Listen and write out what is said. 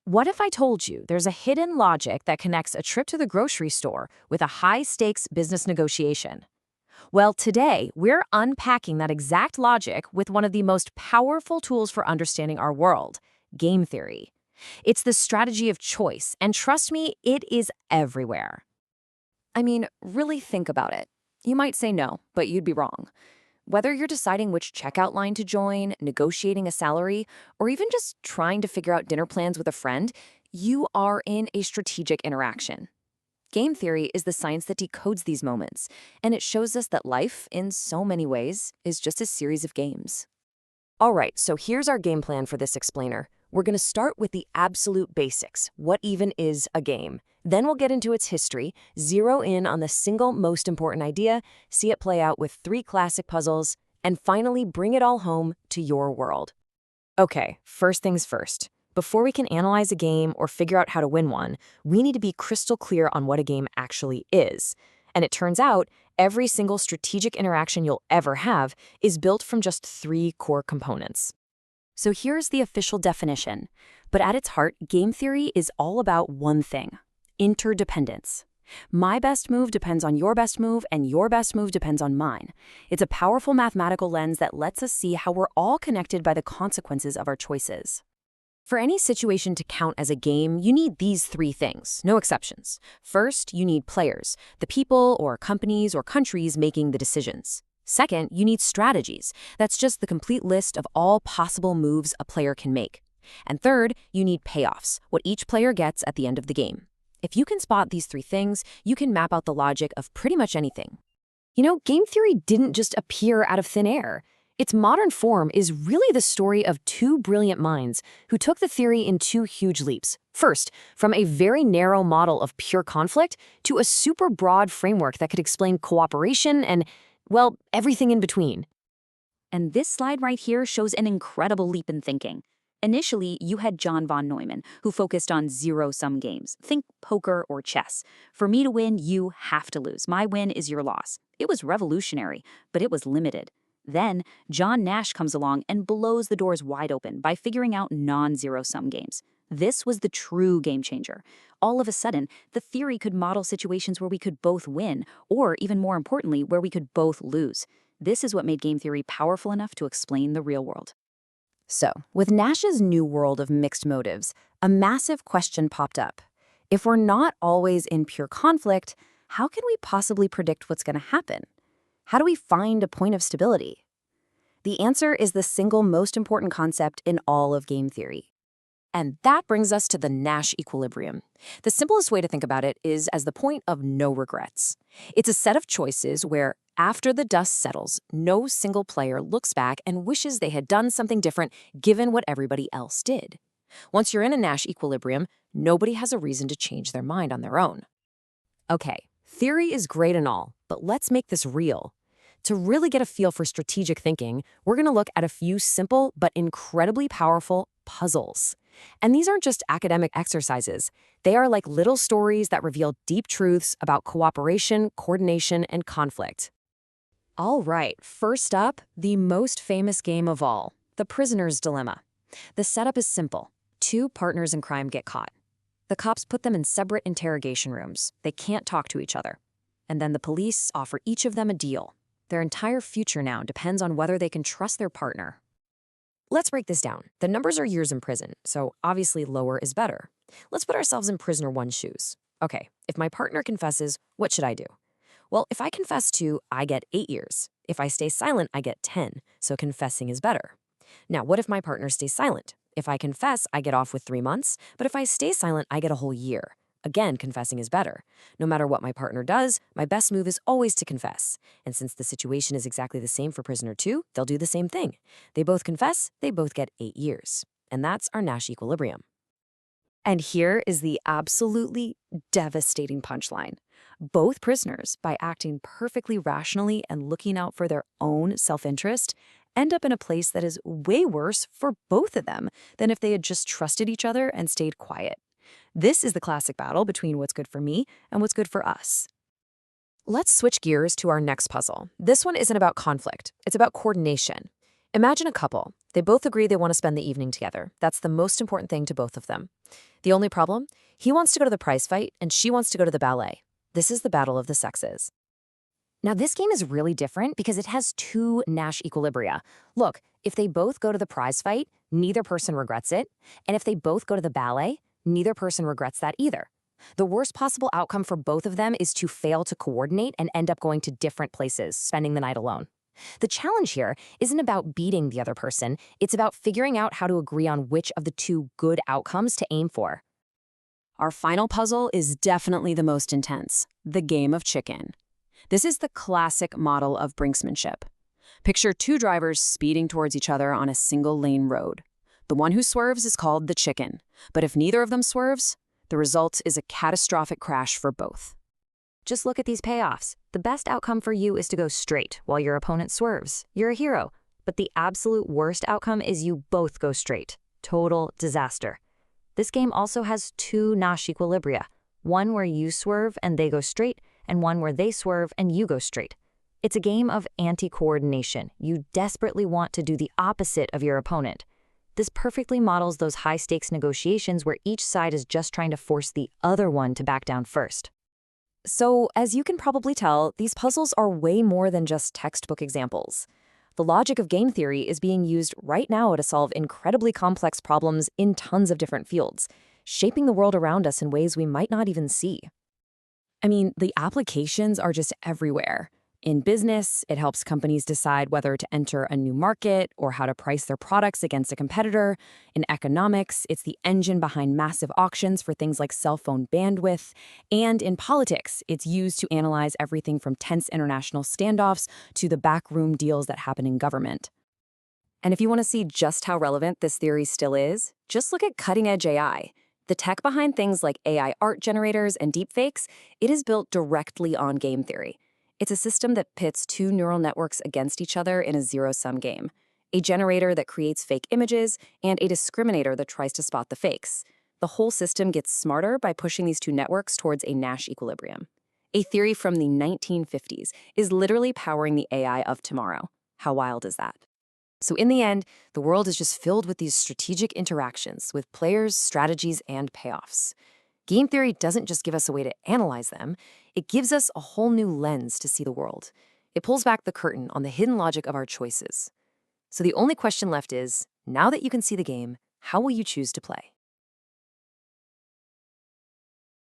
What if I told you there's a hidden logic that connects a trip to the grocery store with a high-stakes business negotiation? Well, today we're unpacking that exact logic with one of the most powerful tools for understanding our world, game theory. It's the strategy of choice, and trust me, it is everywhere. I mean, really think about it. You might say no, but you'd be wrong. Whether you're deciding which checkout line to join, negotiating a salary, or even just trying to figure out dinner plans with a friend, you are in a strategic interaction. Game theory is the science that decodes these moments, and it shows us that life, in so many ways, is just a series of games. All right, so here's our game plan for this explainer. We're going to start with the absolute basics. What even is a game? Then we'll get into its history, zero in on the single most important idea, see it play out with 3 classic puzzles, and finally bring it all home to your world. Okay, first things first. Before we can analyze a game or figure out how to win one, we need to be crystal clear on what a game actually is. And it turns out, every single strategic interaction you'll ever have is built from just 3 core components. So here's the official definition. But at its heart, game theory is all about one thing: interdependence. My best move depends on your best move, and your best move depends on mine. It's a powerful mathematical lens that lets us see how we're all connected by the consequences of our choices. For any situation to count as a game, you need these 3 things, no exceptions. First, you need players, the people or companies or countries making the decisions. Second, you need strategies. That's just the complete list of all possible moves a player can make. And third, you need payoffs, what each player gets at the end of the game. If you can spot these 3 things, you can map out the logic of pretty much anything. You know, game theory didn't just appear out of thin air. Its modern form is really the story of 2 brilliant minds who took the theory in 2 huge leaps. First, from a very narrow model of pure conflict to a super broad framework that could explain cooperation and, well, everything in between. And this slide right here shows an incredible leap in thinking. Initially, you had John von Neumann, who focused on zero-sum games. Think poker or chess. For me to win, you have to lose. My win is your loss. It was revolutionary, but it was limited. Then, John Nash comes along and blows the doors wide open by figuring out non-zero-sum games. This was the true game changer. All of a sudden, the theory could model situations where we could both win, or even more importantly, where we could both lose. This is what made game theory powerful enough to explain the real world. So, with Nash's new world of mixed motives, a massive question popped up. If we're not always in pure conflict, how can we possibly predict what's going to happen? How do we find a point of stability? The answer is the single most important concept in all of game theory. And that brings us to the Nash equilibrium. The simplest way to think about it is as the point of no regrets. It's a set of choices where, after the dust settles, no single player looks back and wishes they had done something different given what everybody else did. Once you're in a Nash equilibrium, nobody has a reason to change their mind on their own. Okay, theory is great and all, but let's make this real. To really get a feel for strategic thinking, we're going to look at a few simple but incredibly powerful puzzles. And these aren't just academic exercises. They are like little stories that reveal deep truths about cooperation, coordination, and conflict. All right, first up, the most famous game of all, The Prisoner's Dilemma. The setup is simple. 2 partners in crime get caught. The cops put them in separate interrogation rooms. They can't talk to each other. And then the police offer each of them a deal. Their entire future now depends on whether they can trust their partner. Let's break this down. The numbers are years in prison, so obviously lower is better. Let's put ourselves in prisoner 1's shoes. Okay, if my partner confesses, what should I do? Well, if I confess to, I get 8 years. If I stay silent, I get 10, so confessing is better. Now, what if my partner stays silent? If I confess, I get off with 3 months, but if I stay silent, I get a whole year. Again, confessing is better. No matter what my partner does, my best move is always to confess. And since the situation is exactly the same for prisoner 2, they'll do the same thing. They both confess, they both get 8 years. And that's our Nash equilibrium. And here is the absolutely devastating punchline. Both prisoners, by acting perfectly rationally and looking out for their own self-interest, end up in a place that is way worse for both of them than if they had just trusted each other and stayed quiet. This is the classic battle between what's good for me and what's good for us. Let's switch gears to our next puzzle. This one isn't about conflict. It's about coordination. Imagine a couple. They both agree they want to spend the evening together. That's the most important thing to both of them. The only problem? He wants to go to the prize fight, and she wants to go to the ballet. This is the battle of the sexes. Now, this game is really different because it has two Nash equilibria. Look, if they both go to the prize fight, neither person regrets it. And if they both go to the ballet, neither person regrets that either. The worst possible outcome for both of them is to fail to coordinate and end up going to different places, spending the night alone. The challenge here isn't about beating the other person, it's about figuring out how to agree on which of the two good outcomes to aim for. Our final puzzle is definitely the most intense, the game of chicken. This is the classic model of brinksmanship. Picture two drivers speeding towards each other on a single-lane road. The one who swerves is called the chicken, but if neither of them swerves, the result is a catastrophic crash for both. Just look at these payoffs. The best outcome for you is to go straight while your opponent swerves. You're a hero. But the absolute worst outcome is you both go straight. Total disaster. This game also has two Nash equilibria, one where you swerve and they go straight, and one where they swerve and you go straight. It's a game of anti-coordination. You desperately want to do the opposite of your opponent. This perfectly models those high-stakes negotiations where each side is just trying to force the other one to back down first. So, as you can probably tell, these puzzles are way more than just textbook examples. The logic of game theory is being used right now to solve incredibly complex problems in tons of different fields, shaping the world around us in ways we might not even see. I mean, the applications are just everywhere. In business, it helps companies decide whether to enter a new market or how to price their products against a competitor. In economics, it's the engine behind massive auctions for things like cell phone bandwidth. And in politics, it's used to analyze everything from tense international standoffs to the backroom deals that happen in government. And if you want to see just how relevant this theory still is, just look at cutting-edge AI. The tech behind things like AI art generators and deepfakes, it is built directly on game theory. It's a system that pits two neural networks against each other in a zero-sum game. A generator that creates fake images and a discriminator that tries to spot the fakes. The whole system gets smarter by pushing these two networks towards a Nash equilibrium. A theory from the 1950s is literally powering the AI of tomorrow. How wild is that? So in the end, the world is just filled with these strategic interactions with players, strategies, and payoffs. Game theory doesn't just give us a way to analyze them, it gives us a whole new lens to see the world. It pulls back the curtain on the hidden logic of our choices. So the only question left is, now that you can see the game, how will you choose to play?